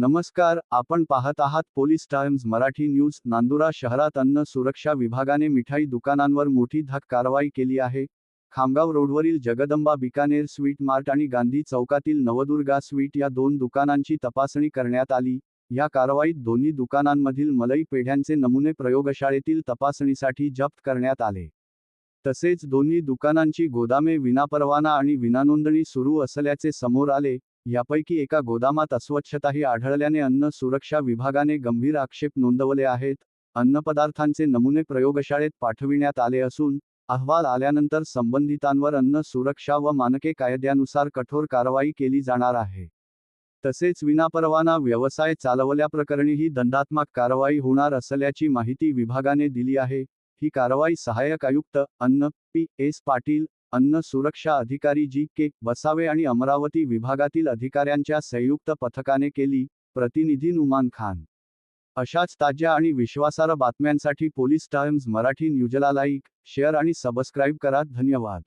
नमस्कार, आपण पाहत आहात police times Marathi news. Nandura शहरात अन्न सुरक्षा विभागाने मिठाई दुकानांवर मोठी धाक कारवाई केली आहे. खामगाव रोडवरील जगदंबा बिकानेर स्वीट मार्ट आणि गांधी चौकातील नवदुर्गा स्वीट या दोन दुकानांची तपासणी करण्यात आली. या कारवाईत दोन्ही दुकानांमधील मलई पेढ्यांचे नमुने प्रयोगशाळेतील तपासणीसाठी जप्त करण्यात आले. तसेच दोन्ही दुकानांची गोदामे विनापरवाना आणि विनानोंदणी सुरू असल्याचे समोर आले. यापैकी एका गोदामात अस्वच्छताही आढळल्याने अन्न सुरक्षा विभागाने गंभीर आक्षेप नोंदवले आहेत. अन्नपदार्थांचे नमुने प्रयोगशाळेत पाठविण्यात आले असून अहवाल आल्यानंतर संबंधितांवर अन्न सुरक्षा व मानके कायद्यानुसार कठोर कारवाई केली जाणार आहे. तसेच विनापरवाना व्यवसाय चालवल्याप्रकरणीही दंडात्मक कारवाई होणार असल्याची माहिती विभागाने दिली आहे. ही कारवाई सहाय्यक आयुक्त अन्न पी.एस. पाटील, अन्न सुरक्षा अधिकारी जी.के. वसावे आणि अमरावती विभागातील अधिकाऱ्यांच्या संयुक्त पथकाने केली. प्रतिनिधी नुमान खान. अशाच ताज्या आणि विश्वासार्ह बातम्यांसाठी पोलीस टाइम्स मराठी न्यूजला लाईक, शेअर आणि सबस्क्राईब करा. धन्यवाद.